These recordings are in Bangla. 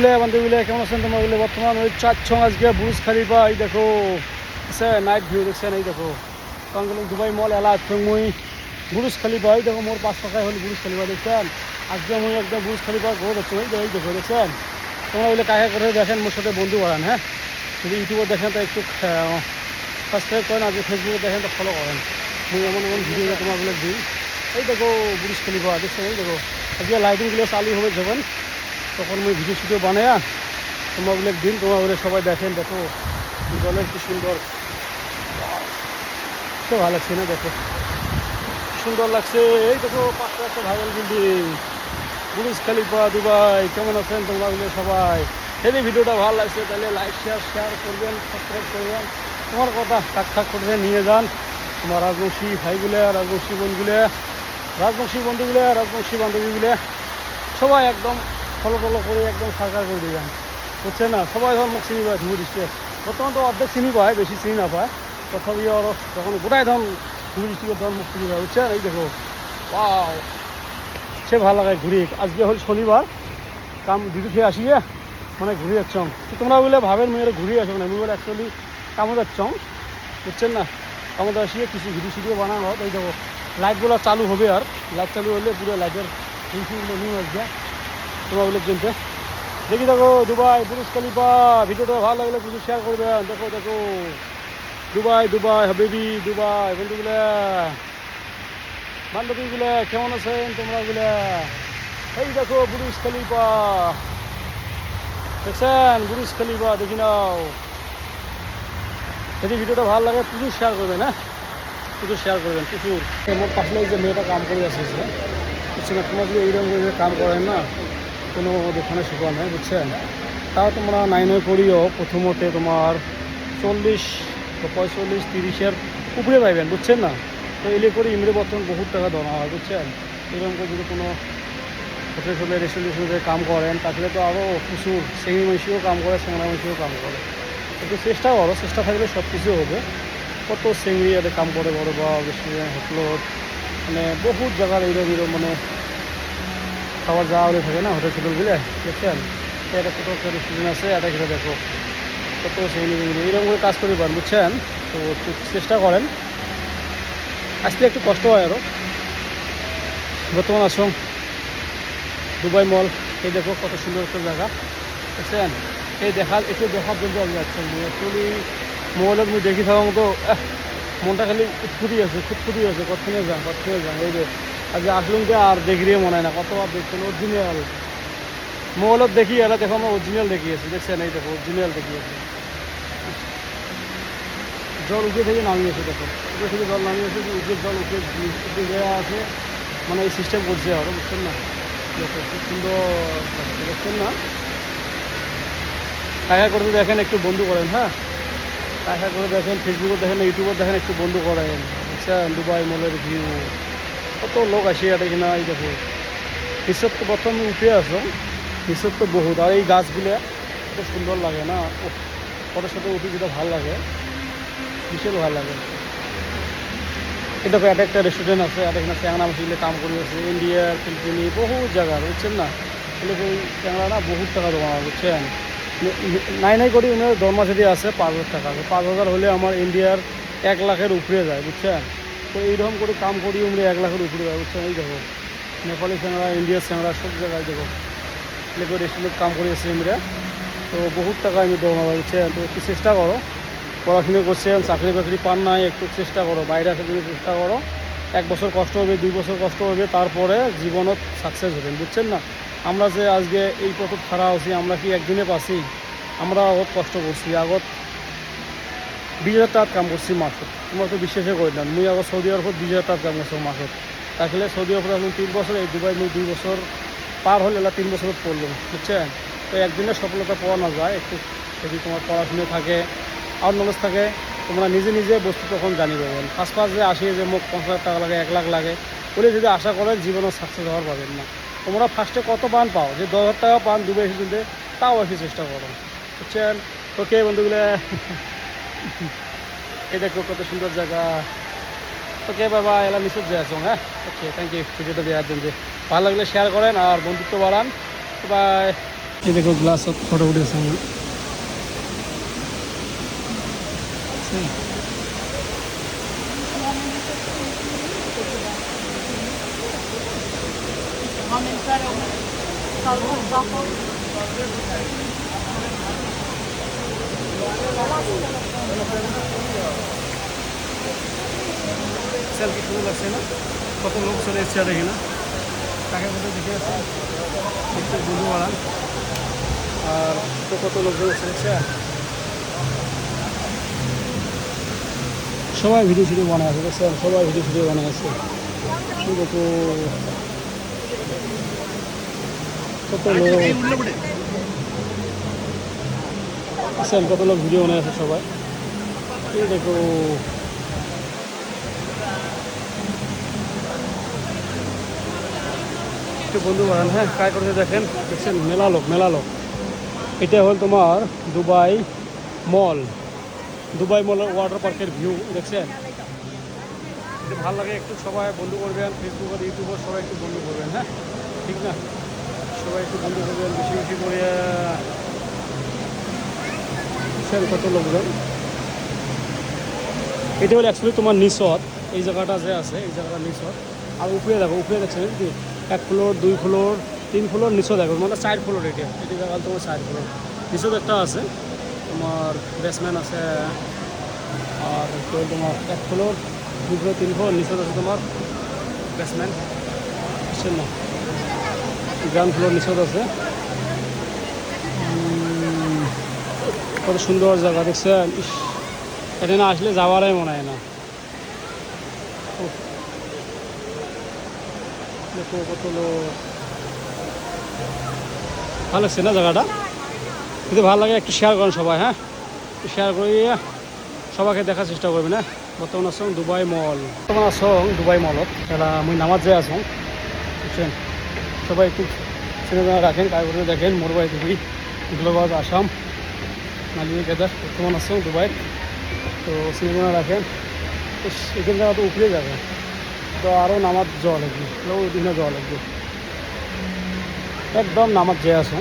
বন্ধুগুলো কেমন আছেন তোমরা? বলে বর্তমান ওই চাচ্ছ আজকে বুর্জ খালিফা এই দেখো নাইট ভিউ দেখছেন। এই দেখো কারণ দুবাই মল এলা মুই বুর্জ খালিফা এই দেখো মোর 5 টাকায় হলে বুর্জ খালিফা দেখছেন। আজকে মুই একদম বুর্জ খালিফা ঘর হচ্ছে এই দেখো দেখছেন। তোমরা বলে কাকে করে দেখেন মোর সাথে বন্ধু বাড়ান। হ্যাঁ, যদি ইউটিউবে দেখেন তো একটু সাবস্ক্রাইব করেন, আর যদি ফেসবুকে দেখেন তো ফলো করেন। মুই এমন এমন ভিডিও তোমার বলে দিই। এই দেখো বুর্জ খালিফা দেখছেন। এই দেখো আজকে লাইটিংগুলো চালু হবে যখন তখন মুই ভিডিও ভিডিও বানায়া তোমার বলে দিন, তোমার বলে সবাই দেখেন। দেখো জলের কি সুন্দর, তো ভালো লাগছে না? দেখো সুন্দর লাগছে। এই দেখো পাঁচটা একটা viral building Burj Khalifa Dubai. কেমন আছেন তোমরা বলে সবাই? যদি ভিডিওটা ভালো লাগছে তাহলে লাইক শেয়ার করবেন, সাবস্ক্রাইব করবেন। তোমার কথা ঠাক করবেন, নিয়ে যান তোমার রাজবংশী ভাইগুলো, রাজবংশী বোনগুলো, রাজবংশী বন্ধুগুলো, রাজবংশী বান্ধবীগুলো সবাই একদম ফলো করে একদম সরকার করে দিবেন, বুঝছে না? সবাই ধর মুখ চিনি পায় টুরিস্টে। বর্তমান তো অর্ধেক চিনি পায়, বেশি চিনি না পায়। তথাপি আরও যখন গোটাই ধরুন টুরিস্টের ধর মুখ চিনি পায়, বুঝছেন? এই দেখো ওয়াও, সে ভালো লাগে ঘুরি। আজকে হল শনিবার, কাম ডিউটি খেয়ে আসিয়ে মানে ঘুরে যাচ্ছম। তো তোমরা বলে ভাবেন মেয়েরা ঘুরে আসো না, আমি বলে অ্যাকচুয়ালি কামো যাচ্ছম, বুঝছেন না? কামো আসিয়ে কিছু ভিডিও বানানো হয়। এই দেখো লাইটগুলো চালু হবে, আর লাইট চালু হলে পুরো লাইটের হিলফিলগুলো নিয়ে আসবে তোমরা বলে কিনতে। দেখি দেখো দুবাই বুর্জ খালিফা। ভিডিওটা ভালো লাগলে কিছু শেয়ার করবেন। দেখো দেখো দুবাই দুবাই হাবিবি দুবাই। বন্ধুগুলো বান্ধবীগুলো কেমন আছেন তোমরা গুলা? এই দেখো বুর্জ খালিফা দেখছেন, বুর্জ খালিফা দেখি নাও। যদি ভিডিওটা ভালো লাগে প্রচুর শেয়ার করবেন। হ্যাঁ, প্রচুর শেয়ার করবেন প্রচুর। মোট পাশে যে মেয়েটা কাম করে আসছে, বুঝছেন না? তোমরা যদি এইরকম করে কাম করেন না, কোনো দোকানে শেখা নেই, বুঝছেন? তাও তোমরা 9 করিও প্রথমতে তোমার 40 45 30-এর উপরে পাইবেন, বুঝছেন না? তো এলে করে ইমরে বর্তমান বহুত টাকা দেওয়া হয়, বুঝছেন? এরকম করে যদি কোনো হোটেল রেস্টুরেন্টে কাম করেন তাহলে তো আরও প্রচুর সেমি মেশিও কাম করে, সেংরা মেশিও কাম করে। একটু চেষ্টা করো, চেষ্টা থাকলে সব কিছু হবে। কত সেংরি এতে কাম করে বড় বা রেস্টুরেন্ট হোটেলত, মানে বহুত জায়গার এইরকম মানে খাবার যাওয়া হলে থাকে না হোটেলগুলো, দেখছেন? একটা ছোটো একটা রেস্টুরেন্ট আছে, এটা খেলে দেখো কত সেংরি এইরকম করে কাজ করে পারেন, বুঝছেন? তো একটু চেষ্টা করেন, আসলে একটু কষ্ট হয় আরও। বর্তমান আসুন দুবাই মল। এই দেখো কত সুন্দর একটা জায়গা, বুঝছেন? একটু দেখার জন্য আমি যাচ্ছেন। অ্যাকচুয়ালি মোবাইলত মুই দেখি থাকার মতো মনটা খালি খুঁতখুতি আছে কতক্ষণে যান। এই যে আজ আসলুমকে আর দেখিয়ে মনে হয় না, কতবার দেখছেন অরিজিনাল। মোবাইলত দেখি এরা দেখো আমরা অরিজিনাল দেখিয়েছি, দেখছেন? এই দেখো অরিজিনাল দেখিয়েছি। জল উঠে থেকে নামিয়েছে, দেখো উপরে থেকে জল নামিয়েছে, উঠে জল উঠে দেওয়া আছে, মানে এই সিস্টেম করছে আরো, বুঝছেন না? দেখো খুব সুন্দর দেখছেন না? দেখা করতে দেখেন, একটু বন্ধু করেন। হ্যাঁ, দেখা করে দেখেন, ফেসবুকে দেখেন, ইউটিউবে দেখেন, একটু বন্ধু করেন, বুঝছেন? দুবাই মলের ভিউ কত লোক আসিয়া দেখি না। এই দেখো নিচত তো প্রথম উঠে আসো, নিচত তো বহুত, আর এই গাছগুলো কত সুন্দর লাগে না? ফটোর সাথে উঠে যেটা ভালো লাগে, বিশাল ভালো লাগে। এটা একটা রেস্টুরেন্ট আছে, এটা এখানে চ্যাংরা মাসিগুলো কাম করে আছে, ইন্ডিয়ার ফিলিপিনি বহুত জায়গা, বুঝছেন না? এগুলো চ্যাংরা না বহুত টাকা দেওয়া, বুঝছেন? নাই করি ওনার দরমা যদি আছে 5,000 টাকা, 5,000 হলে আমার ইন্ডিয়ার 1 লাখের উপরে যায়, বুঝছেন? তো এইরকম করে কাম করি উমরে 1 লাখের উপরে যায়, বুঝছেন? এই দেখো নেপালি চ্যাংরা, ইন্ডিয়ার চ্যাংরা সব জায়গায় দেখো এগুলো রেস্টুরেন্ট কাম করে এসেছি আমরা। তো বহুত টাকা আমি দরমা, বুঝছেন? তো একটু চেষ্টা করো, পড়াশুনো করছেন, চাকরি বাকরি পান নাই, একটু চেষ্টা করো, বাইরে আসার জন্য চেষ্টা করো। 1 বছর কষ্ট হবে, 2 বছর কষ্ট হবে, তারপরে জীবনত সাকসেস হবেন, বুঝছেন না? আমরা যে আজকে এই পথ খাড়া হচ্ছি, আমরা কি একদিনে পাচ্ছি? আমরা আগত কষ্ট করছি, আগত 20,000 টাকা কাম করছি মাসত। তোমরা তো বিশ্বাসে করি না, মুই আগত সৌদি আরবত 20,000 টাকা কাম করছো মাসত। তাহলে সৌদি আরবত এখন 3 বছর, এই দুবাই মুই 2 বছর পার হলে 3 বছরত পড়লাম, বুঝছেন? তো একদিনে সফলতা পাওয়া না যায়, একটু যদি তোমার পড়াশুনো থাকে আর নলেজ থাকে, তোমরা নিজে বস্তু তখন জানি পাবেন। ফার্স্ট যে আসে যে মোক 50,000 টাকা লাগে, 1 লাখ লাগে বলে যদি আশা করেন জীবনে সাকসেস হওয়ার পাবেন না। তোমরা ফার্স্টে কত পাও, যে 10,000 টাকা পান দুবাই এসে কিনতে, তাও এসে চেষ্টা করো, বুঝছেন? ওকে বন্ধুগুলো, এই দেখো কত সুন্দর জায়গা। ওকে বাবা, এলা নিশ্চিত যে আছো। হ্যাঁ, ওকে, থ্যাংক ইউ ভিডিওটা দেওয়ার জন্য। ভালো লাগলে শেয়ার করেন আর বন্ধুত্ব বাড়ান। বাই। এই দেখো গ্লাসত ফটো উঠেছে আমার। সেলফি সুন্দর লাগছে না? কত লোক চলে এসছে দেখি না, তাকে কত দেখে আছে দেখতে বন্ধু বাড়ান। আর তো কত লোক চলে এসছে, সবাই ভিডিও ভিডিও বানায় আছে দেখছেন, সবাই ভিডিও ভিডিও বানায় আছে। দেখো কত লোক দেখছেন, কত লোক ভিডিও বানায় আছে সবাই। এই দেখো একটু বন্ধু বানান, হ্যাঁ ট্রাই করতে দেখেন। দেখছেন মেলা লোক, মেলা লোক। এটা হল তোমার দুবাই মল, দুবাই মলের ওয়াটার পার্কের ভিউ দেখছেন। যদি ভালো লাগে একটু সবাই বন্ধু করবেন, ফেসবুক আর ইউটিউবে সবাই একটু বন্ধু করবেন, হ্যাঁ ঠিক না? সবাই একটু বন্ধু করবেন বেশি বেশি করে। কত লোকজন। এটা হলো অ্যাকচুয়ালি তোমার নিচত, এই জায়গাটা যে আছে এই জায়গাটা নিচত। আর উপরে দেখো, উপরে দেখছেন কি 1 ফ্লোর 2 ফ্লোর 3 ফ্লোর নিচও দেখো, মানে 4 ফ্লোর। এটা জায়গা তোমার 4 ফ্লোর, নিচত একটা আছে তোমার বেসমেন্ট আছে। আর তোমার 1 ফ্লোর 2 ফ্লোর 3 ফ্লোর নিচত আছে তোমার বেসমেন্ট, বুঝছেন না? গ্রাউন্ড ফ্লোর নিচত আছে। কত সুন্দর জায়গা দেখছেন। এটা না আসলে যাওয়ারই মনে হয় না। দেখো কত লোক, ভালো লাগছে না জায়গাটা? যদি ভালো লাগে একটু শেয়ার করেন সবাই, হ্যাঁ একটু শেয়ার করে সবাইকে দেখার চেষ্টা করবেন। হ্যাঁ বর্তমান আসং দুবাই মল, বর্তমান আসং দুবাই মলত। তারা মুই নামাজ যাই আসং, বুঝছেন? সবাই একটু সিনেমা রাখেন, কাগজে দেখেন। মোর বাড়ি দুবাই, গ্লোবাল আসাম, মালিক কেদার। বর্তমান আসং দুবাই, তো সিনেমা রাখেন। এখান জায়গা তো উপরে যাবে, তো আরও নামাজ যাওয়া লাগবে, ওই দিনে যাওয়া লাগবে। একদম নামাজ যেয়ে আসো,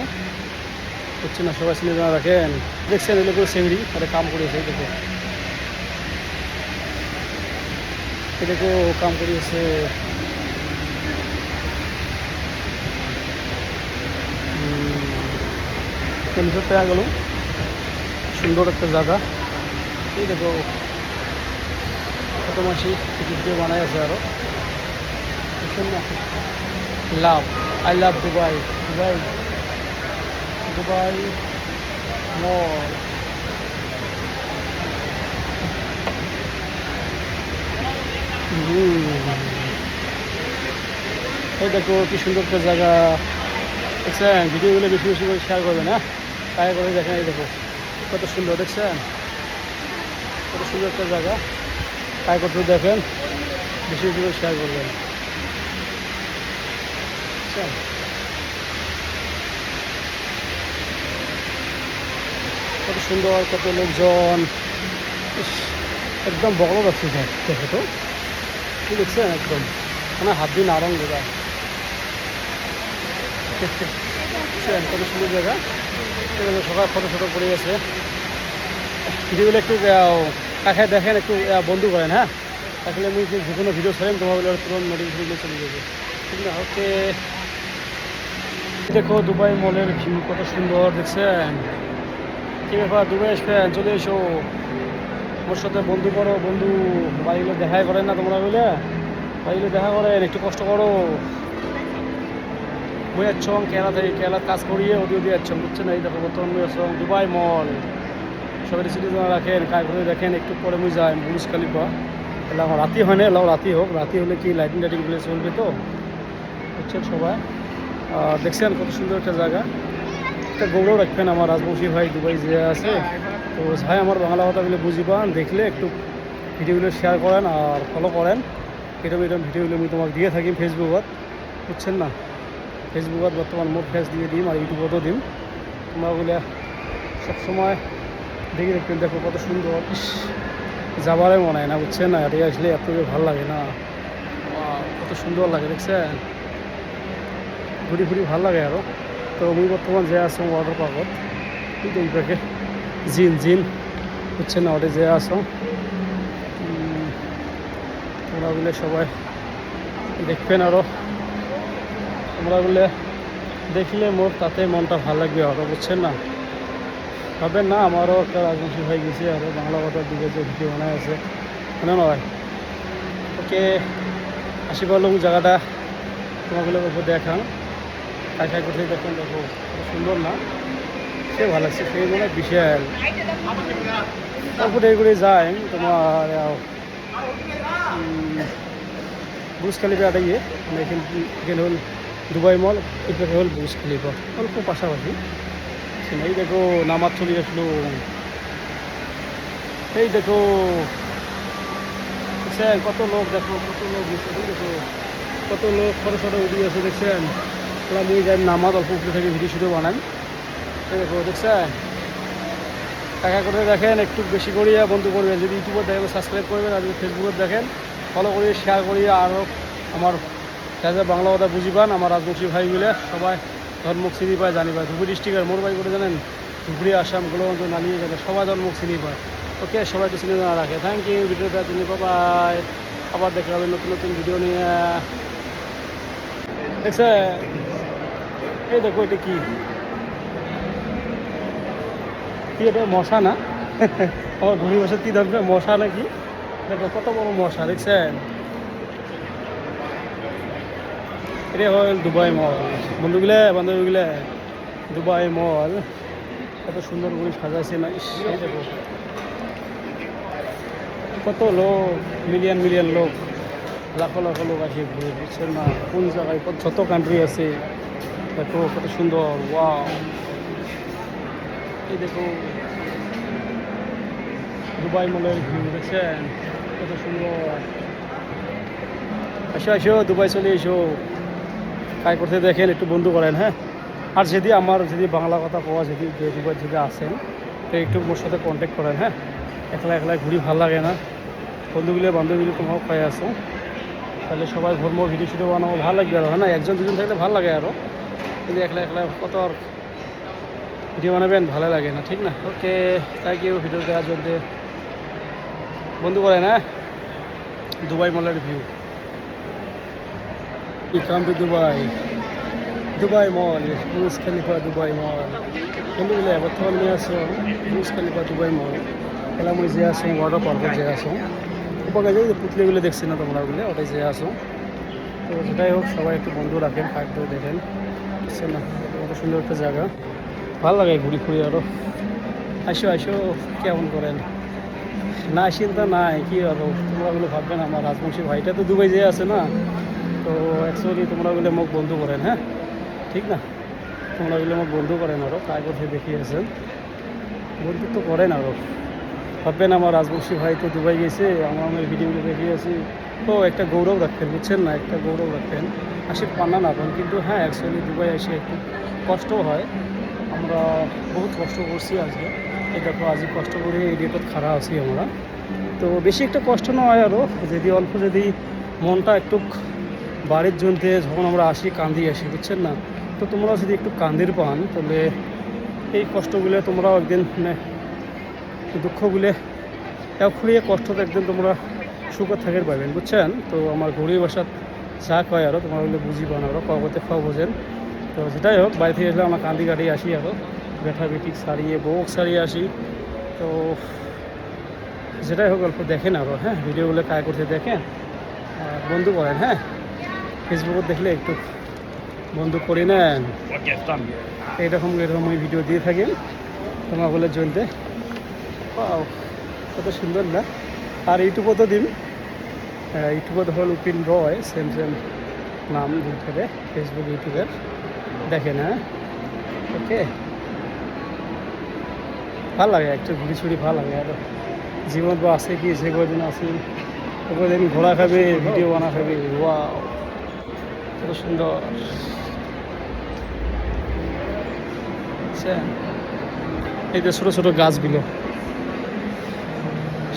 বুঝছেন না? সবাই সিনেমা রাখেন। দেখছেন এগুলো করে সেংড়ি আরে কাম করেছে, দেখো এটাকেও কাম করিয়েছে। তিনশো টাকা গেল, সুন্দর একটা জায়গা। এই দেখো কত মাসি টিকিট দিয়ে বানাই আছে আরো, বুঝছেন না? Love, I love Dubai, Dubai Dubai mall. এই দেখো কি সুন্দর একটা জায়গা দেখছেন। ভিডিওগুলো বেশি বেশি করে শেয়ার করবেন, হ্যাঁ ট্রাই করে দেখেন। এই দেখো কত সুন্দর দেখছেন, কত সুন্দর একটা জায়গা। ট্রাই করতে দেখেন, বেশি বেশি করে শেয়ার করবেন, বুঝছেন? কত সুন্দর, কত লোকজন। একদম বড় যাচ্ছে দেখো তো, কি দেখছেন? একদম মানে হাত দিন আরং জায়গা, কত সুন্দর জায়গা। সবাই ফটো ফটো পড়ে গেছে। ভিডিওগুলো একটু কাছায় দেখেন, একটু বন্ধু করেন, হ্যাঁ তাহলে আমি যে কোনো ভিডিও ছাড়েন তোমার বলে তুরন্ত নোটিফিকেশন চলে যাবে, ঠিক না? ওকে দেখো দুবাই মলের ভিউ কত সুন্দর দেখছেন। কি ব্যাপার, দুবাই আসবেন চলে এসো, ওর সাথে বন্ধু করো। বন্ধু বাড়িগুলো দেখাই করেন না তোমরা, বুঝলে? বাড়িগুলো দেখা করেন, একটু কষ্ট করো। মুই যাচ্ছং কেরালা থেকে, কেরালার কাজ করিয়ে ওদিও দিয়ে যাচ্ছং, বুঝছেন? এই দেখো বর্তমান মুই আসছং দুবাই মল। সবাই সিটি রাখেন, কাজ করে দেখেন। একটু পরে মুই যাই বুর্জ খলিফা। এলাম রাতি হয় না, এলাম রাতি হোক, রাতি হলে কি লাইটিং টাইটিং গুলো চলবে তো, বুঝছেন সবাই? দেখছেন কত সুন্দর একটা জায়গা। একটা গৌরব রাখবেন আমার রাজবংশী ভাই দুবাই যে আছে, তো ভাই আমার বাংলা কথাগুলো বুঝিবান, দেখলে একটু ভিডিওগুলো শেয়ার করেন আর ফলো করেন। এরকম এরকম ভিডিওগুলো আমি তোমাকে দিয়ে থাকি ফেসবুকত, বুঝছেন না? ফেসবুকত বর্তমান মোট ফেস দিয়ে দিম আর ইউটিউবতও দিম। তোমরা ওগুলো সবসময় দেখে দেখবেন। দেখো কত সুন্দর, যাবারে মনে হয় না, বুঝছেন না? এদিকে আসলে এত ভালো লাগে না, কত সুন্দর লাগে দেখছেন। ঘুরি ঘুরি ভালো লাগে আরও। তো মুই বর্তমান যে আসো ওয়াটার পার্কত কিন্তু এই পাকে জিন জিন হচ্ছে না ওটা যে আসো তোমরা বলে সবাই দেখবেন আরও তোমরা বলে দেখলে মোর তাতে মনটা ভালো লাগবে আরও বুঝছেন না ভাবেন না আমারও একটা রাজবংশী ভাই গেছে আরও বাংলা কথার দিকে যে ভিডিও বানায় আছে মনে নয় ওকে আশীর্বাদ জায়গাটা তোমাগুলো উপর দেখান খাই কোথায় দেখুন দেখো সুন্দর না সে ভালো লাগছে সেই মনে বিশাল তারপরে এগুলি যায় তোমার বুর্জ খালিফা একটা ইয়ে এখানে হল দুবাই মল এটাকে হল বুর্জ খালিফা অল্প পাশাপাশি এই দেখো নামাজ চলে আসলো এই দেখো দেখছেন কত লোক দেখো কত লোক দেখো কত লোক ছোটো ছোটো ভিডিও আছে দেখছেন আমি যাই নামাজ অল্প উপরে থেকে ভিডিও বানান দেখো দেখছেন টাকা করে দেখেন একটু বেশি করিয়া বন্ধু করবেন যদি ইউটিউবে দেখেন সাবস্ক্রাইব করবেন আর যদি ফেসবুকে দেখেন ফলো করিয়ে শেয়ার করিয়ে আরও আমার যা বাংলা কথা বুঝি পান আমার রাজবংশী ভাইগুলো সবাই ধর্মক চিনি পায় জানি পায় ধুবুরি ডিস্ট্রিক্টের মোর ভাই করে জানেন ধুবুরি আসাম গোলগঞ্জ নালিয়ে যাবে সবাই ধর্মক চিনি পায় ওকে সবাই তো চিনি জানা রাখে থ্যাংক ইউ ভিডিওটা চিনি বাই আবার দেখা হবে নতুন নতুন ভিডিও নিয়ে দেখছে এই দেখো এটা কি এটা মশা না আমার ঘুরি বসে কি ধরবে মশা নাকি দেখো কত বড় মশা দেখছেন এটা হল দুবাই মল বন্ধুগুলো বান্ধবীগুলো দুবাই মল কত সুন্দর করে সাজাইছে না সেই দেখো কত লোক মিলিয়ন মিলিয়ন লোক লাখো লাখো লোক আসে ঘুরে বুঝছেন না কোন জায়গায় যত কান্ট্রি আছে দেখো কত সুন্দর ওয়াও এই দেখো দুবাই মলের ভিউ দেখছেন কত সুন্দর আসো আসো দুবাই চলে এসো কাজ করতে দেখেন একটু বন্ধু করেন হ্যাঁ আর যদি আমার যদি বাংলা কথা পাওয়া যদি দুবাই যদি আসেন তো একটু মোর সাথে কন্ট্যাক্ট করেন হ্যাঁ একলা একলা ঘুরি ভালো লাগে না বন্ধুগুলো বান্ধবীগুলো তোমাও পাই আসো তাহলে সবাই ঘুরবো ভিডিও বানাবো ভালো লাগবে আরও হ্যাঁ না একজন দুজন থাকলে ভালো লাগে আরও কিন্তু একলা একলা কত আর ভিডিও বানাবেন ভালো লাগে না ঠিক না ওকে থ্যাংক ইউ ভিডিও দেওয়ার জন্য বন্ধু করেন হ্যাঁ দুবাই মলের view come to Dubai mall Burj Khalifa Dubai mall বন্ধুগুলো বর্তমান নিয়ে আসো বুর্জ খালিফা দুবাই মল এলা মই যে আসো ওয়াটার পার্কে যে আসো উপরে যে পুতলিগুলো দেখছি না তোমরা ওগুলো ওটাই যে আসো তো যেটাই হোক সবাই একটু বন্ধু রাখেন পার্কটাও দেখেন বুঝছেন না কত সুন্দর একটা জায়গা ভালো লাগে ঘুরি ফুরি আরও আসো আসো কেমন করেন না চিন্তা নাই কি আরও তোমরা ওগুলো ভাববেন আমার রাজবংশী ভাইটা তো দুবাই যে আছে না তো অ্যাকচুয়ালি তোমরা ওগুলো মোক বন্ধু করেন হ্যাঁ ঠিক না তোমরা ওগুলো মোক বন্ধু করেন আরও কাজ করতে দেখিয়েছেন বন্ধুত্ব করেন আরও ভাববেন আমার রাজবংশী ভাই তো দুবাই গেছে আমার ভিডিওগুলো দেখিয়েছি তো একটা গৌরব রাখতেন বুঝছেন না একটা গৌরব রাখতেন আসির পান্না না পান কিন্তু হ্যাঁ অ্যাকচুয়ালি দুবাই এসে একটু কষ্ট হয় আমরা বহুত কষ্ট করছি আজকে এই দেখো আজকে কষ্ট করে এই ডেটত খারাপ আছি আমরা তো বেশি একটা কষ্ট নয় আরও যদি অল্প যদি মনটা একটু বাড়ির জন্যে যখন আমরা আসি কান্দি আসি বুঝছেন না তো তোমরা যদি একটু কান্দির পান তাহলে এই কষ্টগুলো তোমরাও একদিন মানে দুঃখগুলো খুঁড়িয়ে কষ্টটা একদিন তোমরা সুখে থাকের পাবেন বুঝছেন তো আমার গরিব বাসাত চা কয় আরও তোমরা ওগুলো বুঝি পান আরও কগতে খাওয়া বোঝেন তো যেটাই হোক বাড়ি থেকে এসে আমরা কান্দি কাটি আসি আরও বেঠা বেটি সারিয়ে বউক সারিয়ে আসি তো যেটাই হোক অল্প দেখেন আরও হ্যাঁ ভিডিওগুলো কাজ করতে দেখেন আর বন্ধু করেন হ্যাঁ ফেসবুকে দেখলে একটু বন্ধু করে নেন এরকম ওই ভিডিও দিয়ে থাকেন তোমাগুলো জ্বলতে কত সুন্দর না আর ইউটিউবও তো দিন ইউটিউবত হল উপিন রয় সেম নাম দুইটারে ফেসবুক ইউটিউবের দেখেন হ্যাঁ ওকে ভাল লাগে একটু ঘুরি ছুরি ভাল লাগে আর জীবন বা আছে কি যে কদিন আছে কদিন ঘোরা খাবে ভিডিও বানা খাবে ওয়াও কত সুন্দর এই যে ছোটো ছোটো গাছগুলো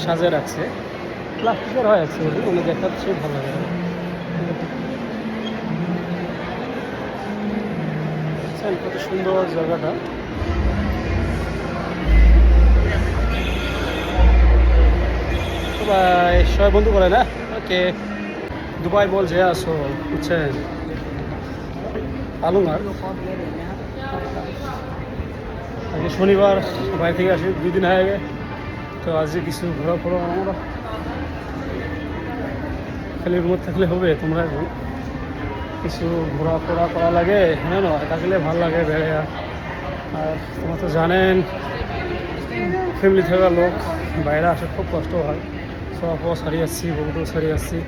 সাজে রাখছে প্লাস্টিকের হয় আছে কোনো দেখাচ্ছে ভালো লাগে কত সুন্দর জায়গাটা। তো ভাই সবাই বন্ধু করে না, ওকে দুবাই মল যে আসো বুঝছেন, আলুঙ্গার আজকে শনিবার বাইরে থেকে আসি 2 দিন আগে, তো আজকে কিছু ঘোরাফোরা আমরা খালি রুমে থাকলে হবে, তোমরা এখন কিছু ঘোরাফোরা করা লাগে, হ্যাঁ না থাকলে ভালো লাগে বেড়ে। আর তোমরা তো জানেন ফ্যামিলি থাকা লোক বাইরে আসে খুব কষ্ট হয়, সব সারিয়ে আসছি, বউটাও সারিয়ে আসছি,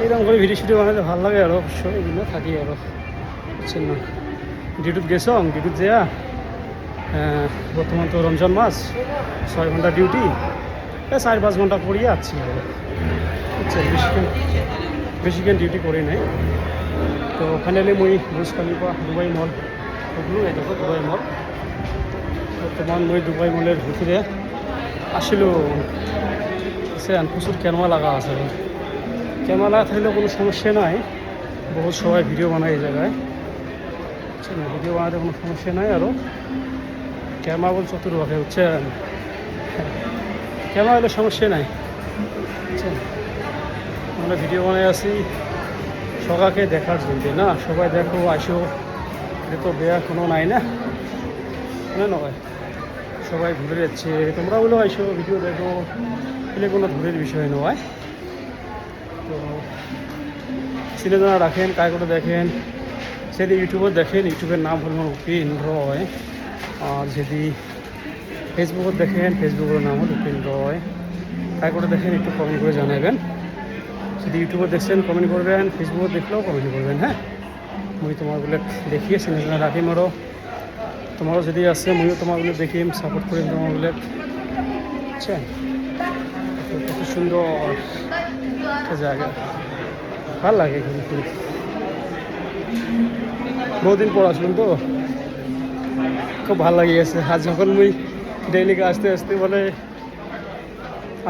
এইরকম করে ভিডিও সিডিও বানাতে ভালো লাগে আরও, অবশ্যই এগুলো থাকি আরও বুঝছেন না। ডিউটিত গেছং, ডিউটিত যেয়া বর্তমান তো রমজান মাস, 6 ঘন্টা ডিউটি, 4-5 ঘন্টা পড়িয়ে আসছি বুঝছেন, বেশিক্ষণ ডিউটি করি নাই। তো ফাইনালি মই বুর্জ খলিফা দুবাই মল ঢুকলো, এই দেখো দুবাই মল। বর্তমান মই দুবাই মলের ভিতরে আসিল, প্রচুর ক্যামেরা লাগা আছে, ক্যামেরা লাগা থাকলেও কোনো সমস্যা নাই, বহুত সবাই ভিডিও বানায় এই জায়গায়, ভিডিও বানাতে কোনো সমস্যা নাই। আরও ক্যামেরা বল চতুর রাখে বুঝছেন, ক্যামেরা হলে সমস্যা নাই বুঝছেন। আমরা ভিডিও বানাই আছি সবাইকে দেখার জন্য না, সবাই দেখো আসো, এটা তো বেয়া কোনো নাই না, না নয় সবাই ঘুরে যাচ্ছে, তোমরা বলো আসো ভিডিও দেখো, এলে কোনো দূরের বিষয় নয়। তো সিনেমা রাখেন কাজ করে দেখেন, যদি ইউটিউবে দেখেন ইউটিউবের নাম হল উপিন রয়, আর যদি ফেসবুকে দেখেন ফেসবুকের নাম হল উপিন রয়, কাজ করে দেখেন একটু কমেন্ট করে জানাবেন। যদি ইউটিউবে দেখছেন কমেন্ট করবেন, ফেসবুকে দেখলেও কমেন্ট করবেন। হ্যাঁ মুই তোমারগুলো দেখিয়ে সিনেমা রাখিম, আরও তোমারও যদি আছে মইও তোমারগুলো দেখিম, সাপোর্ট করিম তোমারগুলো বুঝছেন। কত সুন্দর একটা জায়গা, ভাল লাগে এখানে, বহুদিন পর আসলাম তো খুব ভালো লাগে গেছে। আর যখন মুই ডেইলিকে আসতে আসতে বলে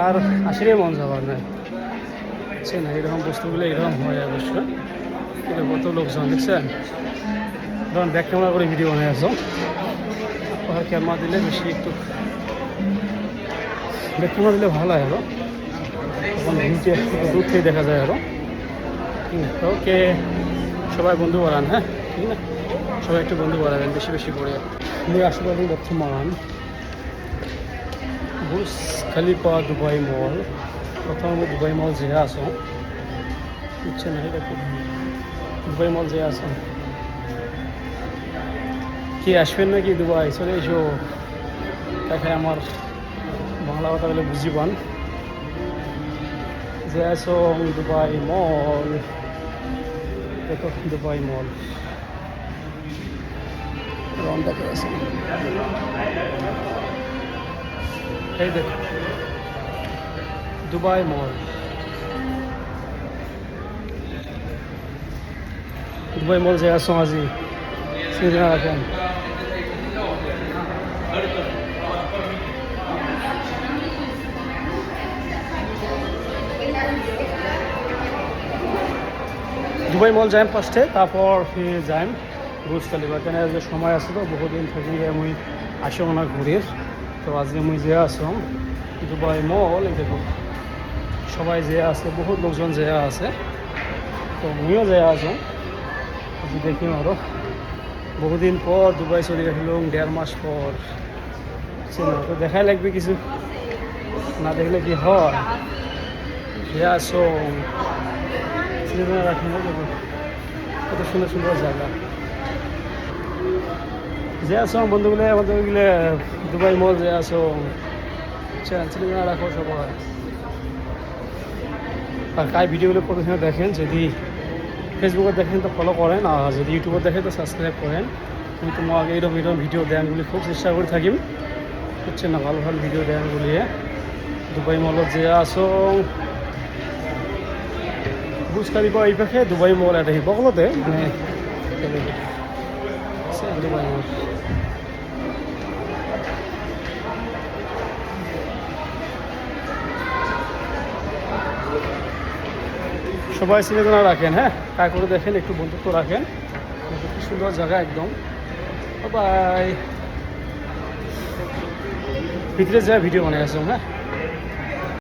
আর আসলে মন যাবার না বুঝছেন, এইরকম বস্তুগুলো এইরকম হয় অবশ্য। এটা কত লোকজন দেখছেন, ধরুন ব্যাক ক্যামেরা করে ভিডিও বানাই আসো, আর ক্যামেরা দিলে বেশি একটু ব্যাক ক্যামেরা দিলে ভালো হয় আরও, তখন নিচে দূর থেকে দেখা যায় আরও। ওকে সবাই বন্ধু বাড়ান, হ্যাঁ ঠিক না, সবাই একটু বন্ধু বাড়াবেন বেশি বেশি করে। আমি আশেপাশে বর্তমান বুর্জ খলিফা দুবাই মল, প্রথম দুবাই মল যে আসো বুঝছেন, এই দেখো দুবাই মল যে আসো, কি আসবেন নাকি দুবাই চলে এসো, দেখায় আমার বাংলা কথা বলে বুঝি পান। যে আসো দুবাই মল, দেখো দুবাই মল রওনা করে আছে, এই দেখো দুবাই মল। দুবাই মল যে আসো আজি সিনেমা রাখেন, দুবাই মল যাইম ফার্স্টে, তারপর ফিরে যাইম বুর্জ খলিফা। কেন আজকে সময় আছে তো, বহুদিন থাকি মুই আসো না ঘুরির, তো আজকে মুই যে আসম দুবাই মল। এই দেখো সবাই যে আছে, বহুত লোকজন যে আছে, তো মুইও যে আসম দেখিম আরও। বহুদিন পর দুবাই চলে আসলাম, 1.5 মাস পর, তো দেখাই লাগবে কিছু, না দেখলে কি হয়। যে আসো সিনেমা রাখি না, দেখো কত সুন্দর সুন্দর জায়গা। যে আসো বন্ধুগুলো আমাদের ওইগুলো দুবাই মল যে আসো সিনেমা রাখো সবাই। আর কাই ভিডিওগুলো প্রথমে দেখেন, যদি ফেসবুকে দেখেন তো ফলো করেন, আর যদি ইউটিউবে দেখেন তো সাবস্ক্রাইব করেন। আমি তোমার আগে এরকম এরকম ভিডিও দেয়ানগুলি খুব চেষ্টা করে থাকিম বুঝছেন না, ভালো ভালো ভিডিও দেয়ানগুলি। দুবাই মলত যে আসো বুর্জ খলিফা এই পাশে, দুবাই মল এটা বগলতে, মানে দুবাই মল। সবাই সিনেমা রাখেন, হ্যাঁ কাজ করে দেখেন, একটু বন্ধুত্ব রাখেন, খুব সুন্দর জায়গা একদম। বাই ভিতরে যা ভিডিও বানাই আসলাম হ্যাঁ